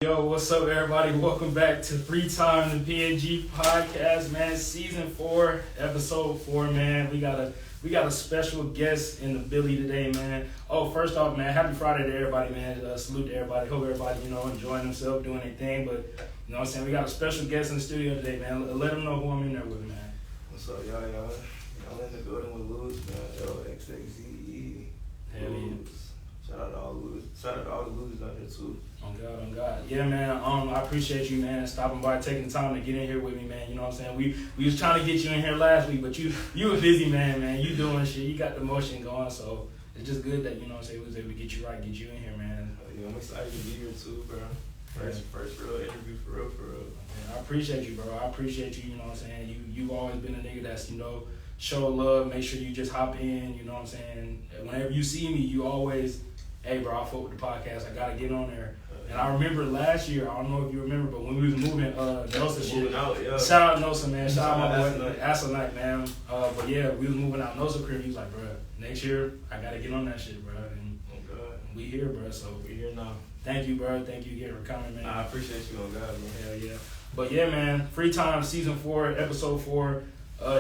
Yo, what's up, everybody? Welcome back to Free Time, the PNG podcast, man. Season 4, episode 4, man. We got a special guest in the Billy today, man. Oh, first off, man, happy Friday to everybody, man. Salute to everybody. Hope everybody, enjoying themselves, doing their thing. But, you know what I'm saying? We got a special guest in the studio today, man. Let them know who I'm in there with, man. What's up, y'all? Y'all in the building with Luz, man. LXXZE. Hell yeah. Shout out to all Luz. Shout out to all the Luzes out there, too. On God. Yeah, man, I appreciate you, man, stopping by, taking the time to get in here with me, man. You know what I'm saying? We was trying to get you in here last week, but you a busy man. You doing shit. You got the motion going, so it's just good that, you know what I'm saying, we was able to get you right, get you in here, man. Yeah, I'm excited to be here, too, bro. First real interview, for real. Man, I appreciate you, bro. I appreciate you, you know what I'm saying? You've always been a nigga that's, show love, make sure you just hop in, you know what I'm saying? Whenever you see me, you always, hey, bro, I fuck with the podcast. I got to get on there. And I remember last year, I don't know if you remember, but when we was moving Nosa shit. Yeah. Shout out Nosa, man. Shout out my boy Aslanight, man. But yeah, we was moving out Nosa crib. He was like, bro, next year, I got to get on that shit, bro. And we here, bro. So we here now. Thank you, bro. Thank you again for coming, man. I appreciate you, on God, bro. Hell yeah. But yeah, man, Free Time, Season 4, Episode 4.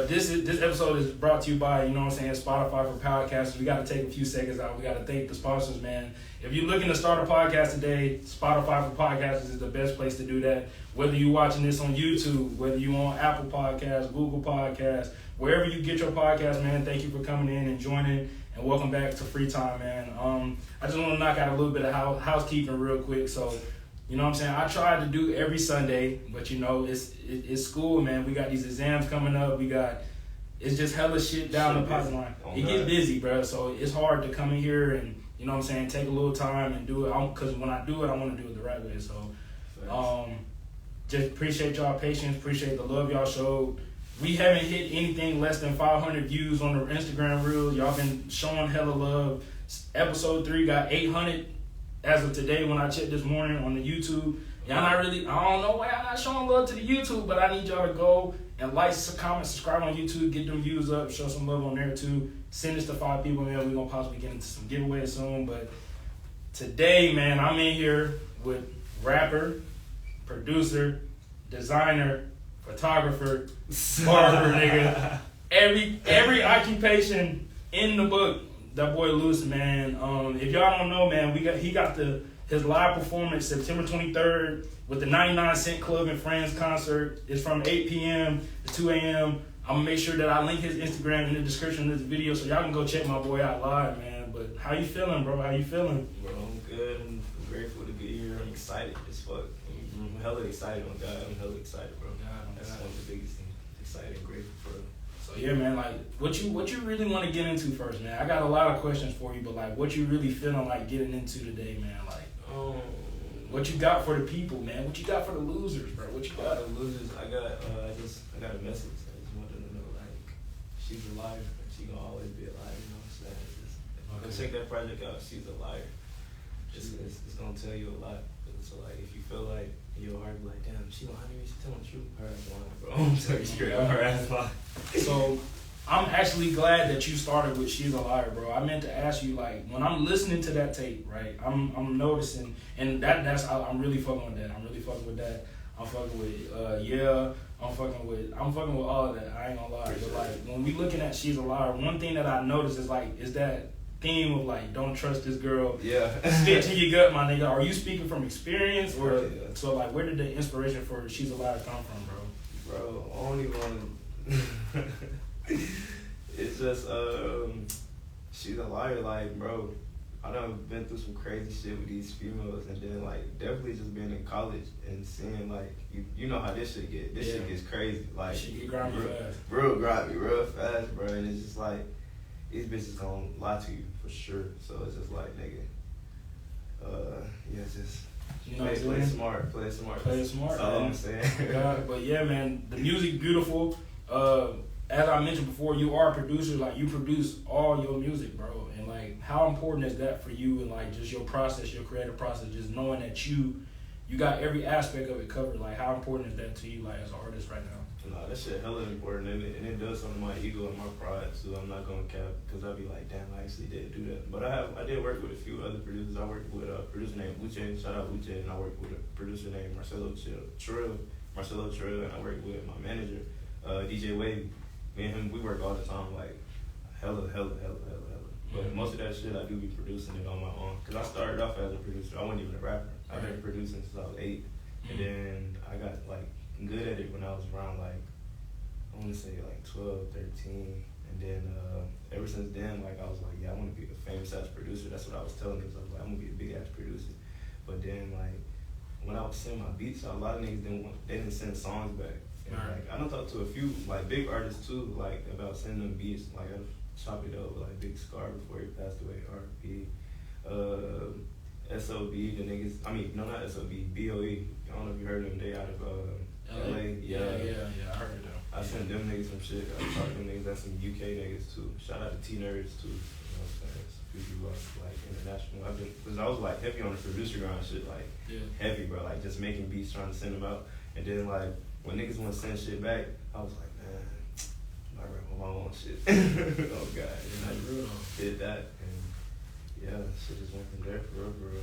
This episode is brought to you by, Spotify for podcasters. We got to take a few seconds out. We got to thank the sponsors, man. If you're looking to start a podcast today, Spotify for podcasters is the best place to do that. Whether you're watching this on YouTube, whether you're on Apple Podcasts, Google Podcasts, wherever you get your podcast, man, thank you for coming in and joining, and welcome back to Free Time, man. I just want to knock out a little bit of housekeeping real quick. So, you know what I'm saying? I try to do every Sunday, but it's school, man. We got these exams coming up. It's just hella shit down the pipeline. It gets busy, bro. So it's hard to come in here and, you know what I'm saying, take a little time and do it. Because when I do it, I want to do it the right way. So just appreciate y'all patience. Appreciate the love y'all showed. We haven't hit anything less than 500 views on the Instagram reel. Y'all been showing hella love. Episode 3 got 800 as of today when I checked this morning on the YouTube. Y'all not really, I don't know why y'all not showing love to the YouTube, but I need y'all to go and like, comment, subscribe on YouTube, get them views up, show some love on there too. Send this to 5 people, man. We're going to possibly get into some giveaways soon. But today, man, I'm in here with rapper, producer, designer, photographer, barber, nigga. Every occupation in the book. That boy Luz, man. If y'all don't know, man, he got his live performance September 23rd with the 99 Cent Club and Friends concert. It's from 8 p.m. to 2 a.m. I'm going to make sure that I link his Instagram in the description of this video so y'all can go check my boy out live, man. But how you feeling, bro? How you feeling? Bro, I'm good. I'm grateful to be here. I'm excited as fuck. I'm hella excited, on God. I'm hella excited, bro. That's one of the biggest things. Excited and grateful for it. So yeah, man, like what you really want to get into first, man? I got a lot of questions for you, but like what you really feeling like getting into today, man? Like what you got for the people, man? What you got for the losers, bro? What you got? The losers, I got a message. I just want them to know, like, she's a liar. She gonna always be a liar, you know what I'm saying? Go check that project out. She's a liar. It's gonna tell you a lot. So like, if you feel like in your heart, be like, damn, she lying to me, she telling the truth. Her ass lying, bro. I'm telling you straight up, her ass lying. So I'm actually glad that you started with She's a Liar, bro. I meant to ask you, like, when I'm listening to that tape, right, I'm noticing, and that's I'm really fucking with that. I'm really fucking with that. I'm fucking with I'm fucking with all of that. I ain't gonna lie. But like when we looking at She's a Liar, one thing that I noticed is that theme of like, don't trust this girl. Yeah. Stick to your gut, my nigga. Are you speaking from experience or so like where did the inspiration for She's a Liar come from, bro? Bro, I don't even want to. It's just she's a liar, like, bro. I done been through some crazy shit with these females, and then like definitely just being in college and seeing like you know how this shit get. This shit gets crazy. Like she get grimy fast. Real grimy, real fast, bro. And it's just like these bitches gonna lie to you for sure. So it's just like, nigga, just play it smart. Play it smart. That's all I'm saying. But yeah, man, the music beautiful. As I mentioned before, you are a producer. Like, you produce all your music, bro. And like, how important is that for you and like just your process, your creative process, just knowing that you you got every aspect of it covered. Like, how important is that to you, like, as an artist right now? Nah, that shit hella important, and it does something to my ego and my pride too. I'm not gonna cap, because I'd be like, damn, I actually did do that. But I did work with a few other producers. I worked with a producer named Uche, shout out Uche, and I worked with a producer named Marcelo Trill, and I worked with my manager, DJ Wavy. Me and him, we work all the time, like hella. But most of that shit, I do be producing it on my own. Cause I started off as a producer. I wasn't even a rapper. I've been producing since I was 8, and then I got like good at it when I was around like, I want to say like 12, 13, and then ever since then, like I was like, yeah, I want to be a famous ass producer. That's what I was telling niggas. I was like, I'm gonna be a big ass producer. But then like when I was sending my beats out, a lot of niggas didn't send songs back. And like I done talked to a few like big artists too, like about sending them beats. Like I chopped it up with like Big Scar before he passed away, R.P. S.O.B. the niggas. I mean, no, not S.O.B. B.O.E. I don't know if you heard them. They out of L.A. Yeah, I heard them. I sent them niggas some shit. I talked to them niggas. That's some UK niggas too. Shout out to T-Nerds too. You know what I'm saying? It's people like international. Cause I was like heavy on the producer grind shit, like heavy, bro. Like just making beats, trying to send them out. And then like when niggas want to send shit back, I was like, man, I rap on my own shit. Oh god. And I did that, and yeah, shit just went from there for real.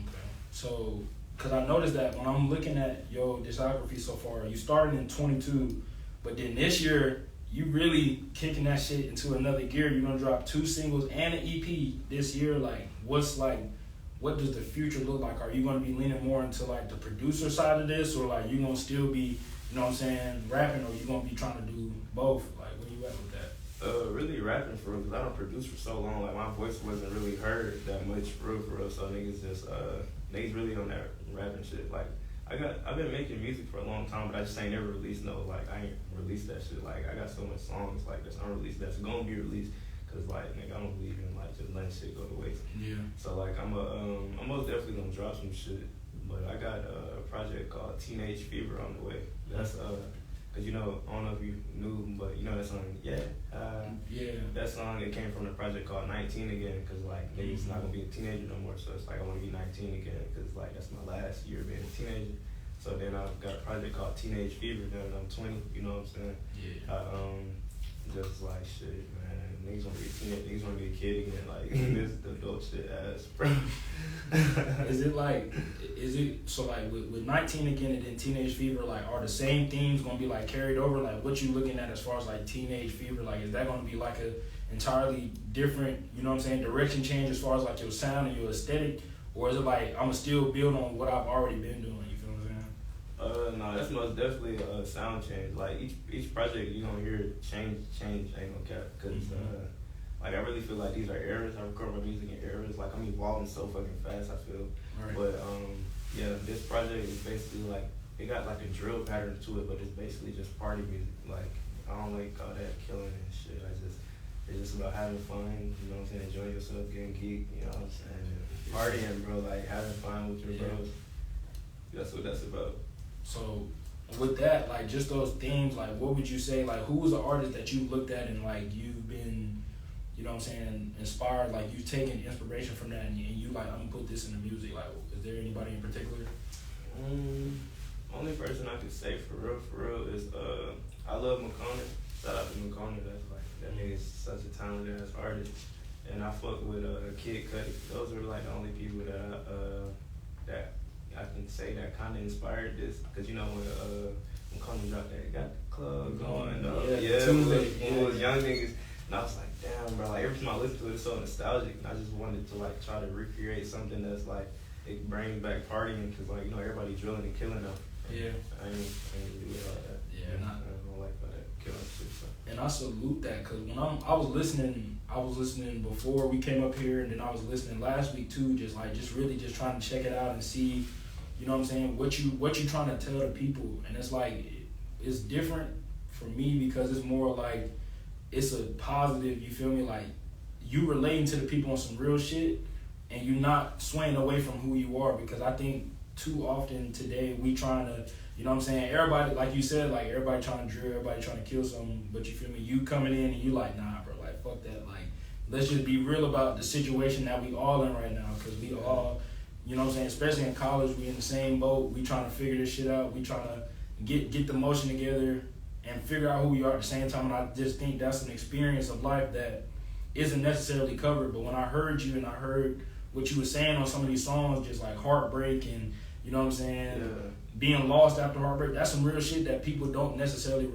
Okay. So, cause I noticed that when I'm looking at your discography so far, you started in 22, but then this year you really kicking that shit into another gear. You're gonna drop 2 singles and an EP this year. Like, what does the future look like? Are you gonna be leaning more into like the producer side of this, or like you gonna still be, you know what I'm saying, rapping, or you gonna be trying to do both? Like, where you at with that? Really rapping for real, because I don't produce for so long. Like my voice wasn't really heard that much for real. So niggas really on that rapping shit. Like I've been making music for a long time, but I just ain't never released I ain't released that shit. Like I got so much songs like that's unreleased that's gonna be released, cause like nigga, I don't believe in like just letting shit go to waste. Yeah. So like I'm most definitely gonna drop some shit, but I got a project called Teenage Fever on the way. That's cause you know, I don't know if you knew, but you know that song, that song, it came from the project called 19 Again, cause like niggas not gonna be a teenager no more, so it's like I wanna be 19 again, cause like that's my last year being a teenager. So then I've got a project called Teenage Fever now that I'm 20, you know what I'm saying? Yeah. Just like shit, man, niggas wanna be a teenager, niggas wanna be a kid again, like this the adult shit ass, bro. Is it so like with 19 Again and then Teenage Fever, like are the same themes gonna be like carried over? Like what you looking at as far as like Teenage Fever, like is that gonna be like a entirely different, you know what I'm saying, direction change as far as like your sound and your aesthetic, or is it like I'm gonna still build on what I've already been doing? You feel what I'm saying? No, that's most definitely a sound change. Like each project you gonna hear change ain't gonna cap, cause like I really feel like these are eras. I record my music in eras. Like I'm evolving so fucking fast, I feel. Right. But yeah, this project is basically like it got like a drill pattern to it, but it's basically just party music. Like I don't like all that killing and shit. It's just about having fun, you know what I'm saying, enjoying yourself, getting geek, you know what I'm saying, partying, bro, like having fun with your bros. That's what that's about. So with that, like just those themes, like what would you say, like who was the artist that you looked at and like you've been, you know what I'm saying, inspired, like you've taken inspiration from that and you like, I'm gonna put this in the music, like is there anybody in particular? Only person I could say for real is I love McConnell. Shout out to McConnell. That's like that nigga's such a talented ass artist. And I fuck with Kid Cudi. Those are like the only people that I can say that kind of inspired this. Cause you know when McConnell dropped that, got the club going. It was young niggas. And I was like, damn, bro. Like every time I listen to it, it's so nostalgic. And I just wanted to like try to recreate something that's like it brings back partying. Cause like you know everybody drilling and killing them. Yeah. I ain't do it like that. Yeah. I don't like that killing shit. So. And I salute that, cause when I was listening before we came up here, and then I was listening last week too. Just really trying to check it out and see, you know what I'm saying, what you trying to tell the people. And it's like it's different for me because it's more like it's a positive. You feel me? Like you relating to the people on some real shit, and you not swaying away from who you are. Because I think too often today we trying to, you know what I'm saying, everybody, like you said, like everybody trying to drill, everybody trying to kill something, but you feel me, you coming in and you like, nah bro, like fuck that, like let's just be real about the situation that we all in right now, because we all, you know what I'm saying, especially in college, we in the same boat. We trying to figure this shit out. We trying to get the motion together and figure out who we are at the same time. And I just think that's an experience of life that isn't necessarily covered. But when I heard you and I heard what you were saying on some of these songs, just like heartbreak and, you know what I'm saying, being lost after heartbreak, that's some real shit that people don't necessarily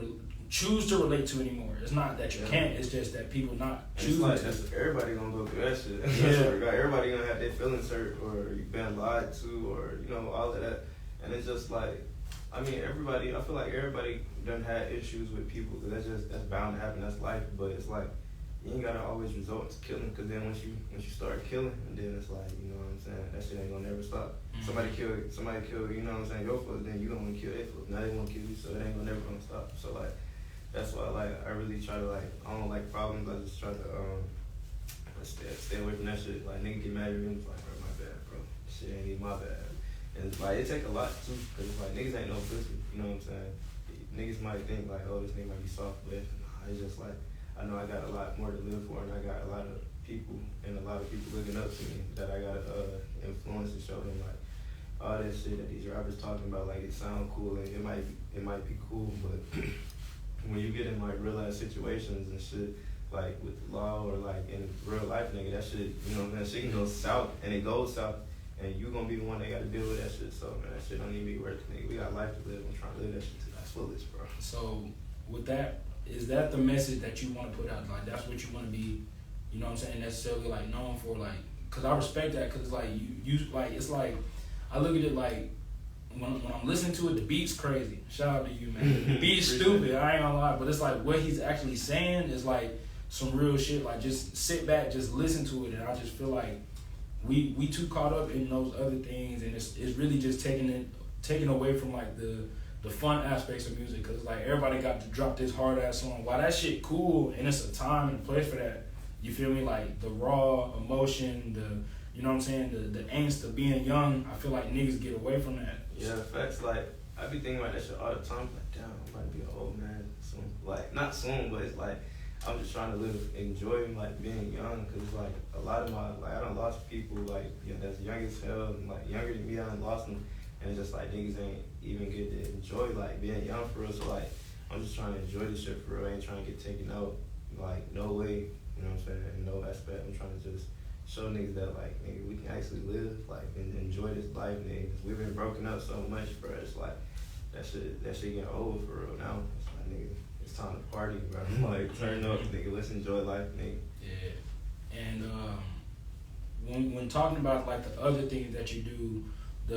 choose to relate to anymore. It's not that you can't, it's just that people not choosing like, to. That's, everybody gonna go through that shit. Yeah. Everybody gonna have their feelings hurt, or you've been lied to, or, you know, all of that. And it's just like, I mean, I feel like everybody done had issues with people, because that's bound to happen, that's life. But it's like, you ain't gotta always resort to killing, because then once you start killing, and then it's like, you know what I'm saying, that shit ain't gonna never stop. Mm-hmm. Somebody kill, you know what I'm saying, your folks, then you gonna wanna kill their folks. Now they wanna kill you, so it ain't never gonna stop. So like, that's why I really try to like, I don't like problems. I just try to stay away from that shit. Like, nigga get mad at me, it's like, bro, my bad, bro. Shit ain't even my bad. And it's like, it take a lot too, cause it's like, niggas ain't no pussy. You know what I'm saying? Niggas might think like, oh, this nigga might be soft, but nah, it's just like, I know I got a lot more to live for, and I got a lot of people looking up to me that I gotta influence and show them like, all that shit that these rappers talking about, like, it sound cool and it might be cool, but when you get in like real life situations and shit, like with law or like in real life, nigga, that shit, you know, man, shit can go south, and it goes south, and you gonna be the one that gotta deal with that shit. So man, that shit don't even be worth it, nigga. We got life to live. I'm trying to live that shit to the fullest, bro. So with that, is that the message that you want to put out? Like, that's what you want to be, you know what I'm saying, necessarily like known for? Like, cause I respect that, cause like you like, it's like, I look at it like, when I'm listening to it, the beat's crazy. Shout out to you, man. The beat's stupid, I ain't gonna lie, but it's like what he's actually saying is like some real shit. Like, just sit back, just listen to it, and I just feel like we too caught up in those other things, and it's really just taking away from like the fun aspects of music, cause like everybody got to drop this hard ass song. While that shit cool, and it's a time and a place for that, you feel me? Like the raw emotion, you know what I'm saying, the angst of being young, I feel like niggas get away from that. Yeah, facts. Like, I be thinking about that shit all the time. Like, damn, I'm about to be an old man soon. Like, not soon, but it's like, I'm just trying to enjoy like being young, cause like a lot of I done lost people like, yeah, that's young as hell, and like younger than me, I done lost them, and it's just like niggas ain't even get to enjoy like being young for real. So like, I'm just trying to enjoy this shit for real. I ain't trying to get taken out, like no way, you know what I'm saying, in no aspect. I'm trying to just show niggas that like, nigga, we can actually live like and enjoy this life, nigga. We've been broken up so much, bro. It's like that shit getting old for real now. It's like, nigga, it's time to party, bro. Like, turn up, nigga. Let's enjoy life, nigga. Yeah. And when talking about like the other things that you do,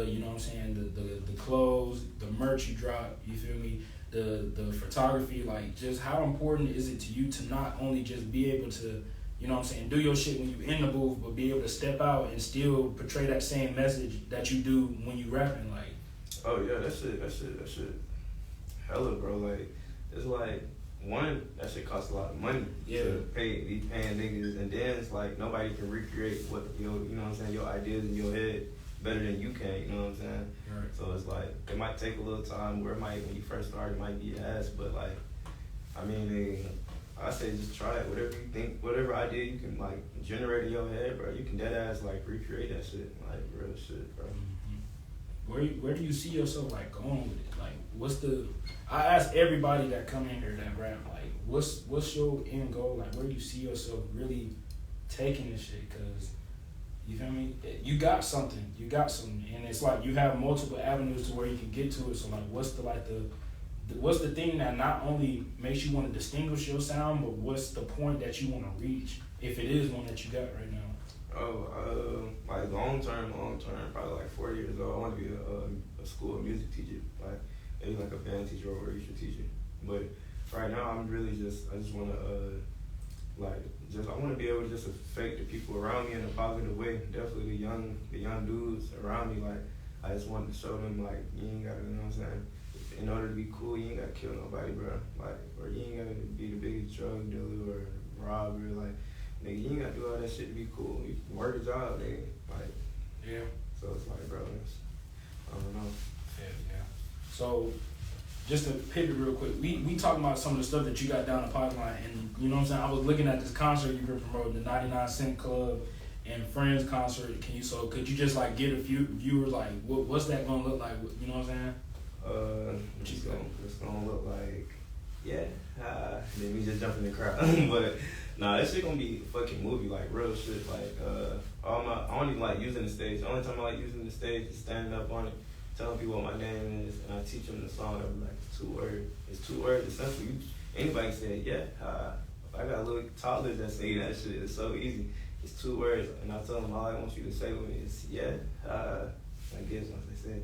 you know what I'm saying, the clothes, the merch you drop, you feel me, the photography, like, just how important is it to you to not only just be able to, you know what I'm saying, do your shit when you in the booth, but be able to step out and still portray that same message that you do when you rapping, like? Oh yeah, that shit hella, bro. Like, it's like, one, that shit costs a lot of money to be paying niggas, and then it's like nobody can recreate what you know what I'm saying, your ideas in your head better than you can, you know what I'm saying? Right. So it's like, it might take a little time, where it might, when you first start, it might be ass, but like, I mean, I say just try it. Whatever you think, whatever idea you can like generate in your head, bro, you can dead ass like recreate that shit, like real shit, bro. Mm-hmm. Where do you see yourself like going with it? Like, I ask everybody that come in here that rap, like, what's your end goal? Like, where do you see yourself really taking this shit? Cause you feel me? You got something, and it's like you have multiple avenues to where you can get to it. So like, what's the thing that not only makes you want to distinguish your sound, but what's the point that you want to reach, if it is one that you got right now? Like long term, probably like 4 years old, I want to be a school music teacher, like maybe like a band teacher or a orchestra teacher. But right now, I just want to I want to be able to just affect the people around me in a positive way. Definitely the young dudes around me. Like, I just wanted to show them, like, you ain't gotta, you know what I'm saying, in order to be cool, you ain't gotta kill nobody, bro. Like, or you ain't gotta be the biggest drug dealer or robber. Like, nigga, you ain't gotta do all that shit to be cool. You can work a job, nigga. Like, yeah. So it's like, bro, I don't know. Yeah. So, just to pivot real quick, we talking about some of the stuff that you got down the pipeline, and you know what I'm saying, I was looking at this concert you've been promoting, the 99 Cent Club, and Friends concert, could you just like get a few viewers like what's that gonna look like? You know what I'm saying? It's gonna look like, then we just jump in the crowd. But nah, that shit gonna be a fucking movie, like real shit. Like I don't even like using the stage. The only time I like using the stage is standing up on it, telling people what my name is, and I teach them the song. I'm like, it's 2 words. It's 2 words. Essentially, anybody can say it. I got little toddlers that say that shit. It's so easy. It's 2 words, and I tell them all I want you to say with me is I guess once they say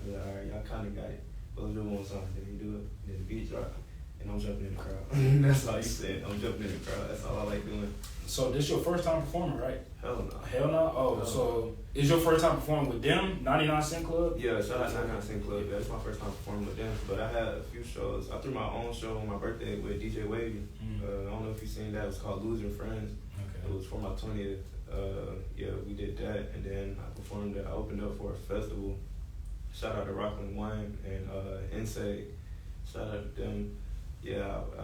I'm like, all right, y'all kind of got it. But let's do one song. Then you do it. Then the beat drop, and I'm jumping in the crowd. That's all you said. I'm jumping in the crowd. That's all I like doing. So this your first time performing, right? Hell no. Hell no? Oh, Hell so is your first time performing with them, 99 Cent Club? Yeah, shout out 99 Cent Club. Yeah, it's my first time performing with them. But I had a few shows. I threw my own show on my birthday with DJ Wavy. I don't know if you've seen that. It was called Losing Friends. Okay. It was for my 20th. We did that. And then I performed I opened up for a festival. Shout out to Rockland Wine and Inseg. Shout out to them. Yeah, I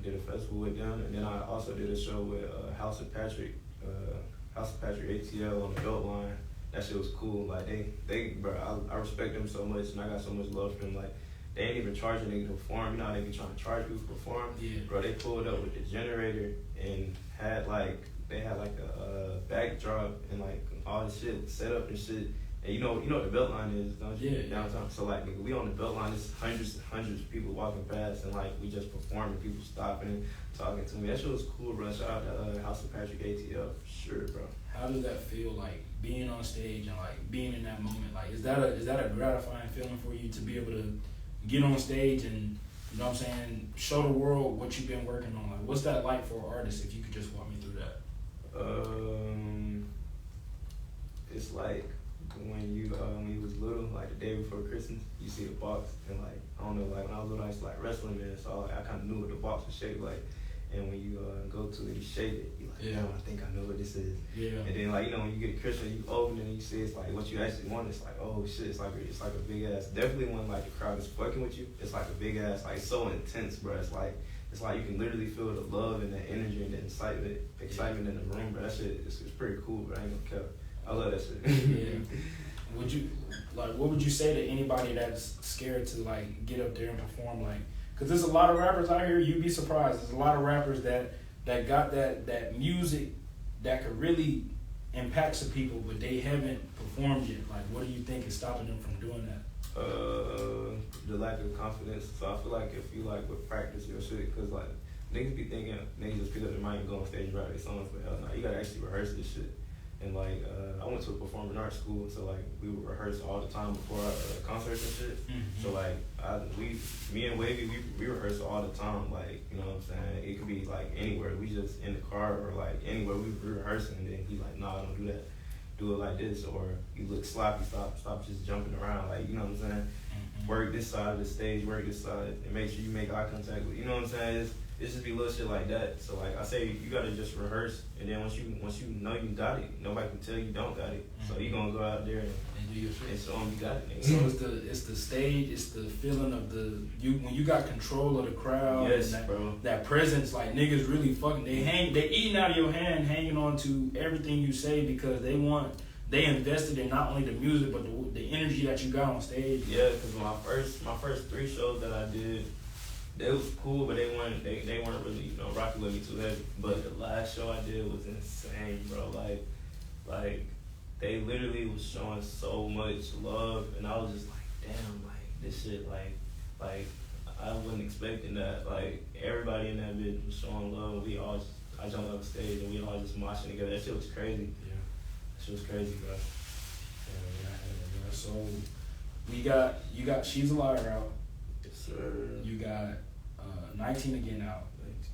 did a festival with them, and then I also did a show with House of Patrick ATL on the Beltline. That shit was cool. Like bro, I respect them so much, and I got so much love for them. Like they ain't even charging niggas to perform. You know how they be trying to charge people to perform? Yeah. Bro, they pulled up with the generator and had a backdrop and like all the shit set up and shit. And you know what the Beltline is, don't you? Yeah. Downtown. So like, nigga, we on the Beltline. There's hundreds of people walking past, and like we just performing. People stopping, talking to me. That shit was cool, bro. Shout out to House of Patrick ATL for sure, bro. How does that feel, like being on stage and like being in that moment? Like, is that a gratifying feeling for you to be able to get on stage and, you know what I'm saying, show the world what you've been working on? Like, what's that like for an artist? If you could just walk me through that. It's like when you was little, like the day before Christmas, you see the box, and like I don't know, like when I was little, I used to like wrestling, man, so I kind of knew what the box was shaped like. And when you go to it, you shake it. You like, damn, I think I know what this is. Yeah. And then like, you know, when you get a Christmas, you open it and you see it's like what you actually want. It's like, oh shit, it's like a big ass. Definitely when like the crowd is fucking with you, it's like a big ass, like so intense, bro. It's like you can literally feel the love and the energy and the excitement in the room, bro. That shit, it's pretty cool, bro. I ain't gonna care. I love that shit. Yeah. What would you say to anybody that's scared to like get up there and perform, like? Because there's a lot of rappers out here, you'd be surprised. There's a lot of rappers that got that music that could really impact some people, but they haven't performed yet. Like, what do you think is stopping them from doing that? The lack of confidence. So I feel like if you like would practice your shit, because like niggas be thinking niggas just pick up their mic and go on stage and write their songs, but hell no, you gotta actually rehearse this shit. And like I went to a performing arts school, so like we would rehearse all the time before our concerts and shit. Mm-hmm. So like me and Wavy, we rehearse all the time. Like, you know what I'm saying? It could be like anywhere. We just in the car or like anywhere we rehearsing, and then he like, nah, don't do that. Do it like this, or you look sloppy. Stop just jumping around. Like, you know what I'm saying? Mm-hmm. Work this side of the stage, work this side, and make sure you make eye contact with. You know what I'm saying? It's just be little shit like that. So like I say, you gotta just rehearse, and then once you know you got it, nobody can tell you don't got it. Mm-hmm. So you gonna go out there and do your shit and show them you got it. So it's the stage, it's the feeling of when you got control of the crowd. Yes, and bro. That presence, like niggas really fucking they eating out of your hand, hanging on to everything you say because they invested in not only the music but the energy that you got on stage. Yeah, because my first 3 shows that I did, they was cool, but they weren't really, you know, rocking with me too heavy. But the last show I did was insane, bro. Like they literally was showing so much love, and I was just like, damn, like this shit, like I wasn't expecting that. Like everybody in that bitch was showing love. I jumped off the stage and we all just moshing together. That shit was crazy. Yeah, that shit was crazy, bro. Yeah. So you got She's a Liar out. Yes, sir. You got 19 Again out.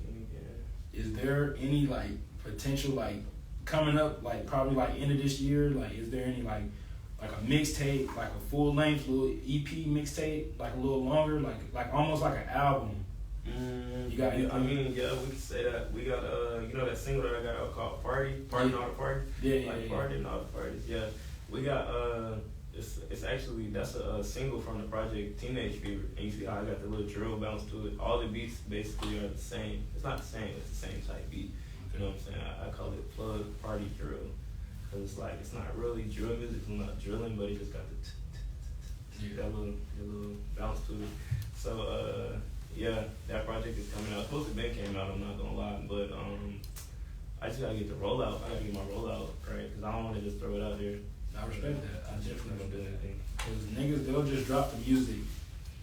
19 Again. Is there any like potential like coming up, like probably like end of this year? Like, is there any like a mixtape, like a full length little EP mixtape, like a little longer, like almost like an album? You got anything? I mean, yeah, we can say that. We got you know that single that I got out called Party Not a Party. Yeah. Party Not a Party. Yeah, we got it's actually, that's a single from the project Teenage Fever, and you see how I got the little drill bounce to it. All the beats basically are the same. It's not the same, it's the same type beat. You know what I'm saying? I call it plug party drill. Cause it's like, it's not really drill music, it's not drilling, but it just got that little bounce to it. So, yeah, that project is coming out. Supposed to be came out, I'm not gonna lie, but I just gotta get the rollout. I gotta get my rollout, right? Cause I don't wanna just throw it out there. I respect that. I definitely don't do anything. Cause niggas, they'll just drop the music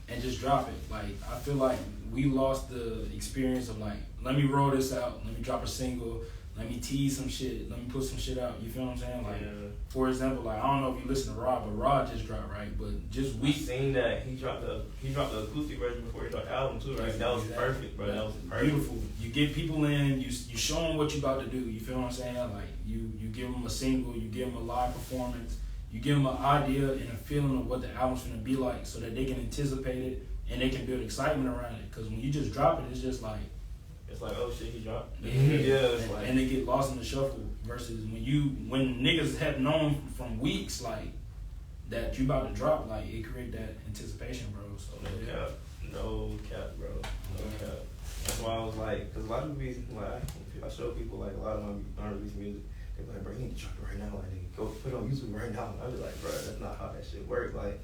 and just drop it. Like, I feel like we lost the experience of like, let me roll this out, let me drop a single, let me tease some shit, let me put some shit out. You feel what I'm saying? Like, for example, like, I don't know if you listen to Rod, but Rod just dropped, right? But just I seen that he dropped the acoustic version before he dropped the album too, right? That was perfect, bro. That was perfect. Beautiful. You get people in, you show them what you about to do. You feel what I'm saying? Like, you give them a single, you give them a live performance, you give them an idea and a feeling of what the album's gonna be like, so that they can anticipate it and they can build excitement around it. Because when you just drop it, it's just like, it's like, oh shit, he dropped. Yeah, it's like, and they get lost in the shuffle. Versus when niggas have known from weeks like that you about to drop, like it create that anticipation, bro. So no cap, bro, no cap. That's why I was like, cause a lot of movies, like I show people like a lot of my unreleased music, they're like, bro, you need to drop it right now, like go put it on YouTube right now. I was like, bro, that's not how that shit works. Like,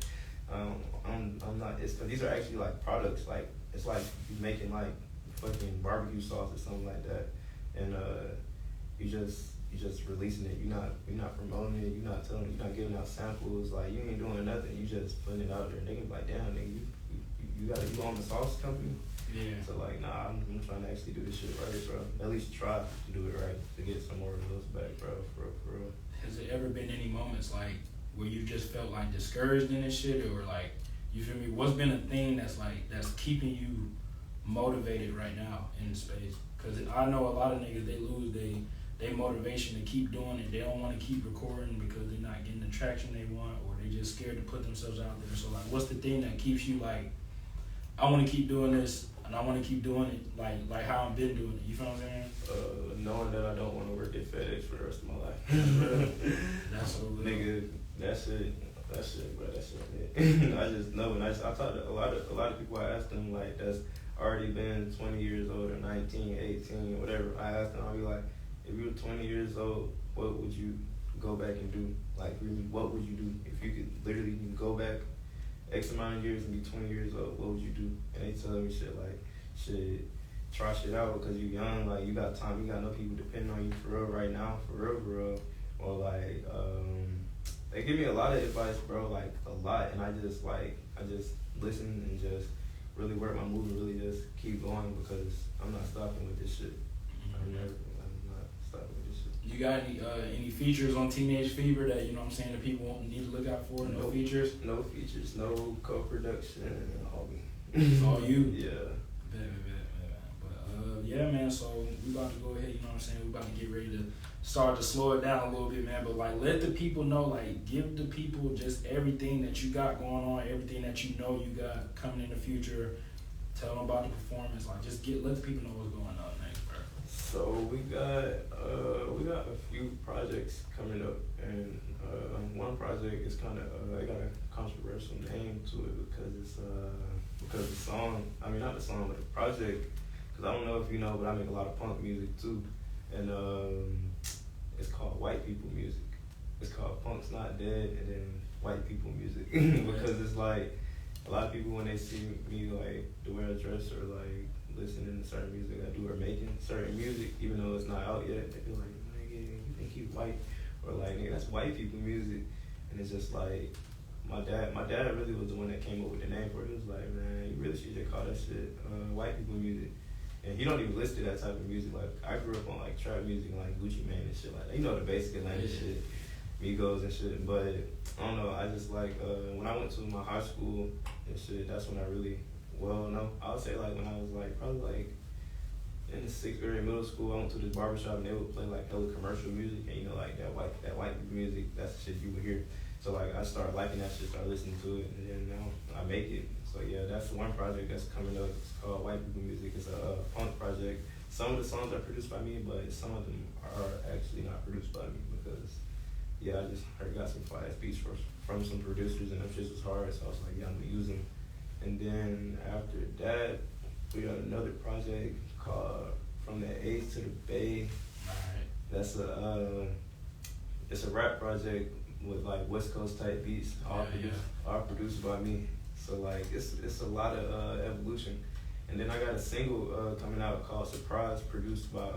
I'm not. It's cause these are actually like products. Like it's like you making like fucking barbecue sauce or something like that, and you just releasing it. You're not promoting it. You're not telling. You're not giving out samples. Like you ain't doing nothing. You just putting it out there. They can be like, damn, nigga, you own the sauce company. Yeah. So like, nah, I'm trying to actually do this shit right, bro. At least try to do it right to get some more results back, bro. For real. Has there ever been any moments like where you just felt like discouraged in this shit, or like, you feel me? What's been a thing that's keeping you motivated right now in the space? Because I know a lot of niggas, they lose their motivation to keep doing it. They don't want to keep recording because they're not getting the traction they want, or they just scared to put themselves out there. So like, what's the thing that keeps you like, I want to keep doing this and I want to keep doing it like how I've been doing it? You feel what I'm saying? Knowing that I don't want to work at FedEx for the rest of my life. That's so real. Nigga, that's it, bro. That's it. I just know, and I talked to a lot of people. I asked them like that's already been 20 years old or 19, 18, whatever. I asked them, I'll be like, if you were 20 years old, what would you go back and do? Like, really, what would you do if you could literally go back X amount of years and be 20 years old? What would you do? And they tell me shit like, try shit out because you're young. Like, you got time. You got no people depending on you for real right now, for real. Or like, they give me a lot of advice, bro. Like a lot, and I just listen and just really work my move and really just keep going because I'm not stopping with this shit. I'm not stopping with this shit. You got any features on Teenage Fever that, you know what I'm saying, that people need to look out for? No features? No features, no co-production, all me. It's all you? Yeah. But yeah, man, so we about to go ahead, you know what I'm saying, we about to get ready to start to slow it down a little bit, man, but like let the people know, like give the people just everything that you got going on, everything that you know you got coming in the future. Tell them about the performance, like just let the people know what's going on next, bro. So we got a few projects coming up, and one project is kind of I got a controversial name to it because the song, I mean not the song but the project, because I don't know if you know, but I make a lot of punk music too, and it's called White People Music. It's called Punk's Not Dead and then White People Music because it's like a lot of people when they see me like the way I dress or like listening to certain music I do or making certain music, even though it's not out yet, they feel like, nigga, you think he's white, or like, nigga, that's white people music. And it's just like my dad really was the one that came up with the name for it. He was like, man, you really should just call that shit white people music. And he don't even listen to that type of music. Like I grew up on like trap music, like Gucci Mane and shit like that. You know the basic Atlanta shit, Migos and shit. But I don't know. I just like when I went to my high school and shit. That's when I really I would say like when I was like probably like in the 6th grade, middle school. I went to this barbershop and they would play like hella commercial music, and you know like that white music. That's the shit you would hear. So like I started liking that shit, started listening to it, and then now I make it. So yeah, that's one project that's coming up. It's called White People Music. It's a punk project. Some of the songs are produced by me, but some of them are actually not produced by me because I just got some flash beats from some producers and them shits was hard. So I was like, yeah, I'm gonna use them. And then after that, we got another project called From the A to the Bay. That's it's a rap project with like West Coast type beats, all produced by me. So like it's a lot of evolution. And then I got a single coming out called Surprise, produced by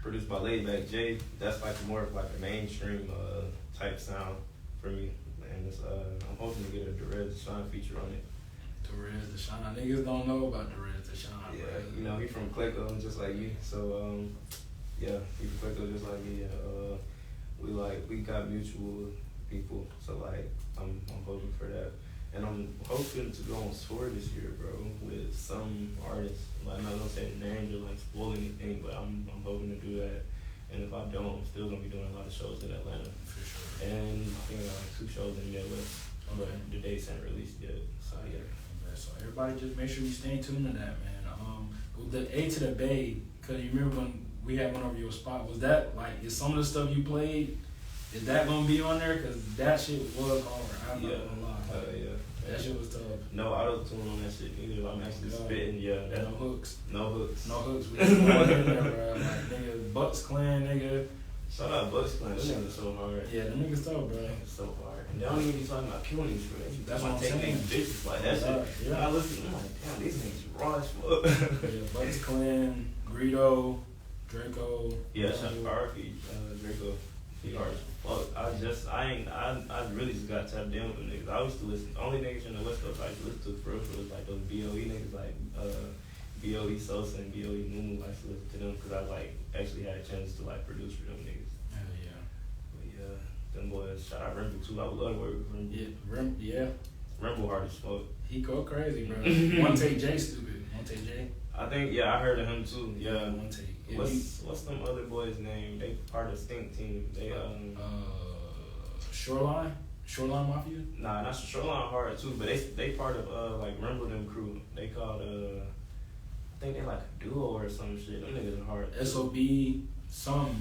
Laidback J. That's like more of like a mainstream type sound for me. And it's, I'm hoping to get a Derez Deshaun feature on it. Derez Deshaun, niggas don't know about Derez Deshaun. Yeah, bro. You know he from Clayco, just like you. So yeah, he from Clayco, just like me. We got mutual people. So like I'm hoping for that. And I'm hoping to go on tour this year, bro, with some artists. Like, I'm not gonna say names or like spoil anything, but I'm hoping to do that. And if I don't, I'm still gonna be doing a lot of shows in Atlanta. For sure. And I think I got like 2 shows in the Midwest. But the dates ain't released yet. So yeah. So everybody just make sure you stay tuned to that, man. With the A to the Bay, cause you remember when we had one over your spot, was that like, is some of the stuff you played, is that gonna be on there? Cause that shit was hard. I'm not gonna lie. Yeah. That shit was tough. No auto-tune on that shit either. I'm actually spitting, No hooks. No hooks. No hooks. We just going in there, bro. Like, nigga, Bucks Clan, nigga. Shout out Bucks Clan. Them niggas so hard. Yeah, them niggas tough, bro. So hard. And they don't even be talking about killing these, bro. That's what I'm saying. Bitches like that shit. Yeah. I listen, I'm like, damn, these niggas raw as fuck. Yeah, Bucks Clan, Greedo, Draco. Yeah, shout out to Draco. He hard as fuck. I really just got tapped in with them niggas. I used to listen. The only niggas in the West Coast I used to listen to for real was like those BOE niggas, like BOE Sosa and BOE Mumu. I used to listen to them because I like actually had a chance to like produce for them niggas. Hell yeah. But yeah, them boys. Shout out Remble too. I would love to work with Remble. Yeah, Remble hard as fuck. He go crazy, bro. One Take J stupid. One Take J. I think I heard of him too. Yeah. One Take. What's them other boys' name? They part of Stink Team. They Shoreline Mafia. Nah, not Shoreline hard too, but they part of like Remble them crew. They called I think they like a duo or some shit. Them niggas are hard. SOBXRE something.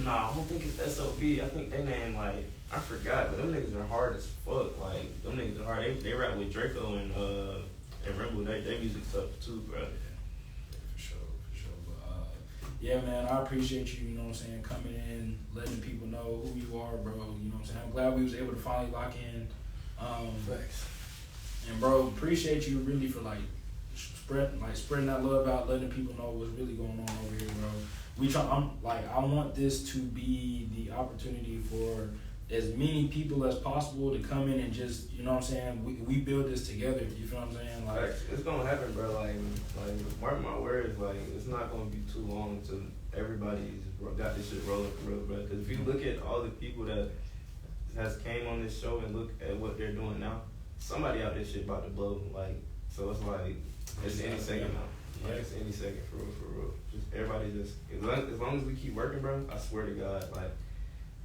Nah, I don't think it's SOB. I think they name like I forgot, but them niggas are hard as fuck. Like them niggas are hard. They rap with Draco and Remble. They music's tough too, bro. For sure. Yeah, man, I appreciate you, you know what I'm saying, coming in, letting people know who you are, bro, you know what I'm saying. I'm glad we was able to finally lock in. Thanks. And, bro, appreciate you really for, spreading that love out, letting people know what's really going on over here, bro. I want this to be the opportunity for as many people as possible to come in and just, you know what I'm saying, we build this together, you feel what I'm saying? Like, it's gonna happen, bro. Like mark my words, like it's not gonna be too long until everybody's got this shit rolling for real, bro. Because if you look at all the people that has came on this show and look at what they're doing now, somebody out this shit about to blow. Like, so it's like it's any second now. Like, it's any second for real. Just everybody as long as we keep working, bro. I swear to God,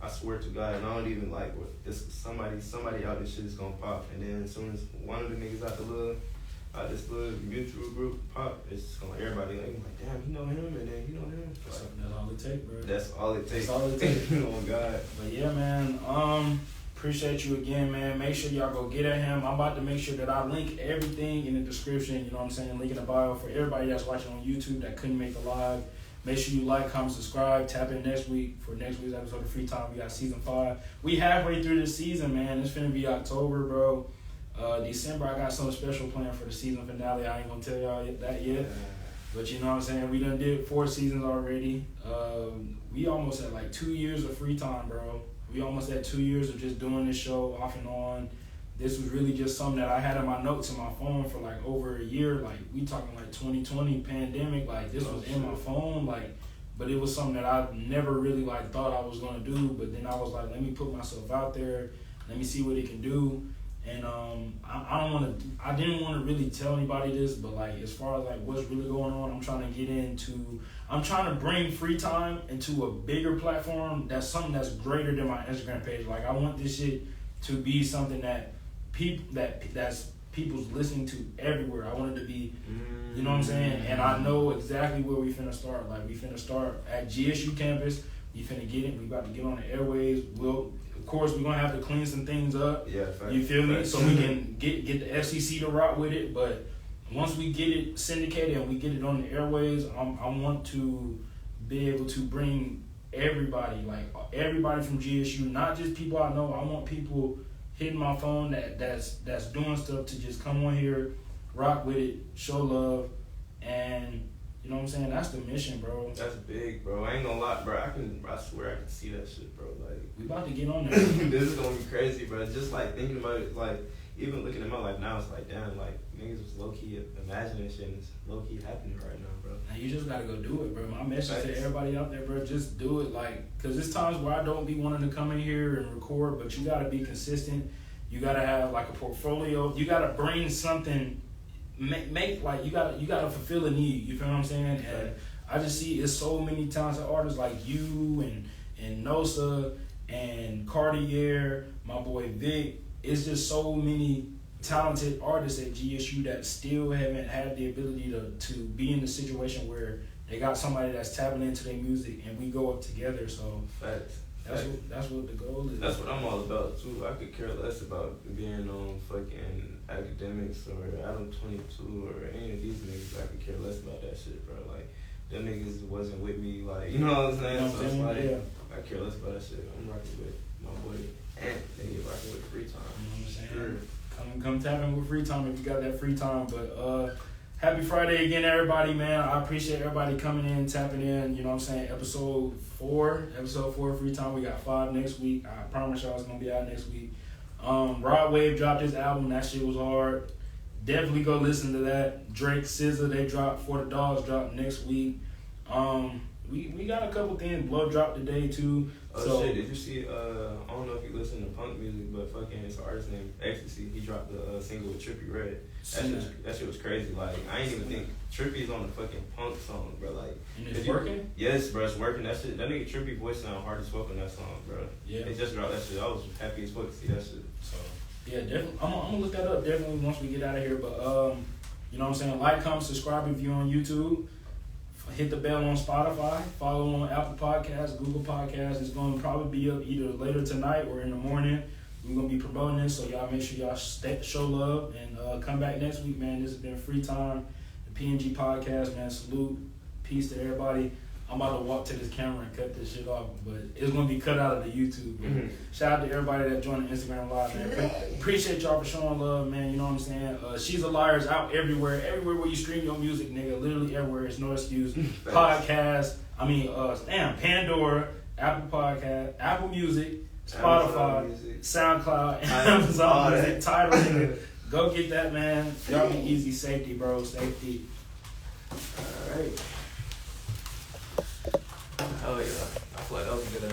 I swear to God, and I don't even like what this somebody out this shit is gonna pop, and then as soon as one of the niggas out this little mutual group pop, it's just gonna everybody like damn, you know him, and then you know him. That's all it takes, bro. That's all it takes. That's all it takes. Oh God. But yeah, man. Appreciate you again, man. Make sure y'all go get at him. I'm about to make sure that I link everything in the description. You know what I'm saying? Link in the bio for everybody that's watching on YouTube that couldn't make the live. Make sure you like, comment, subscribe. Tap in next week for next week's episode of Free Time. We got season 5. We halfway through the season, man. It's finna be October, bro. December, I got something special planned for the season finale. I ain't gonna tell y'all that yet. But you know what I'm saying? We done did 4 seasons already. We almost had like 2 years of free time, bro. We almost had 2 years of just doing this show off and on. This was really just something that I had in my notes in my phone for like over a year. Like, we talking like 2020 pandemic. Like, this was in my phone. Like, but it was something that I never really like thought I was gonna do. But then I was like, let me put myself out there. Let me see what it can do. And I didn't want to really tell anybody this, but like as far as like what's really going on, I'm trying to bring Free Time into a bigger platform. That's something that's greater than my Instagram page. Like, I want this shit to be something that that's people's listening to everywhere. I want it to be, you know what I'm saying? And I know exactly where we finna start. Like, we finna start at GSU campus. We finna get it. We about to get on the airwaves. Of course, we're gonna have to clean some things up. Yeah, fact, you feel me? So we can get the FCC to rock with it. But once we get it syndicated and we get it on the airwaves, I want to be able to bring everybody, like everybody from GSU, not just people I know. I want people hitting my phone that's doing stuff to just come on here, rock with it, show love, and you know what I'm saying? That's the mission, bro. That's big, bro. I ain't gonna lie, bro. I swear I can see that shit, bro. Like, we about to get on there. This is gonna be crazy, bro. Just like thinking about it, like even looking at my life now, it's like, damn, like niggas was low key imagining shit, and it's low key happening right now, bro. And you just gotta go do it, bro. My message to everybody out there, bro, just do it. Like, cause there's times where I don't be wanting to come in here and record, but you gotta be consistent. You gotta have like a portfolio. You gotta bring something. Make like you gotta fulfill a need. You feel what I'm saying? And I just see it's so many talented artists like you and Nosa and Cartier, my boy Vic. It's just so many talented artists at GSU that still haven't had the ability to be in the situation where they got somebody that's tapping into their music and we go up together. So facts. That's what the goal is. That's what I'm all about too. I could care less about being on fucking academics or Adam 22 or any of these niggas. I could care less about that shit, bro. Like, them niggas wasn't with me, like, you know what I'm saying? So it's like, I care less about that shit. I'm rocking with my boy and nigga rocking with free time. You know what I'm saying? Sure. Come tap in with free time if you got that free time. But happy Friday again, everybody, man. I appreciate everybody coming in, tapping in. You know what I'm saying? Episode 4 free time. We got 5 next week. I promise y'all it's gonna be out next week. Rod Wave dropped his album. That shit was hard. Definitely go listen to that. Drake, SZA, they dropped. For the Dogs dropped next week. We got a couple things. Blow dropped today too. So shit, did you see, I don't know if you listen to punk music, but fucking it's an artist named Ecstasy. He dropped a single with Trippie Redd. That shit was crazy. Like, I ain't even think Trippie's on the fucking punk song, bro. Like, and it's working? Yes, bro, it's working. That shit, that nigga Trippie voice sound hard as fuck on that song, bro. Yeah. They just dropped that shit. I was happy as fuck to see that shit. So yeah, definitely. I'm gonna look that up definitely once we get out of here. But you know what I'm saying? Like, comment, subscribe if you're on YouTube. Hit the bell on Spotify. Follow on Apple Podcasts, Google Podcasts. It's going to probably be up either later tonight or in the morning. We're going to be promoting this, so y'all make sure y'all show love and come back next week, man. This has been Free Time, the PNG Podcast, man. Salute. Peace to everybody. I'm about to walk to this camera and cut this shit off, but it's going to be cut out of the YouTube. Mm-hmm. Shout out to everybody that joined the Instagram Live, man. Appreciate y'all for showing love, man. You know what I'm saying? She's a Liar's out everywhere. Everywhere where you stream your music, nigga. Literally everywhere. It's no excuse. Podcast. Pandora, Apple Podcast, Apple Music, Spotify, SoundCloud, Amazon Music, Tidal, nigga. Go get that, man. Y'all be easy. Safety, bro. Safety. All right. Oh yeah, I feel like that was a good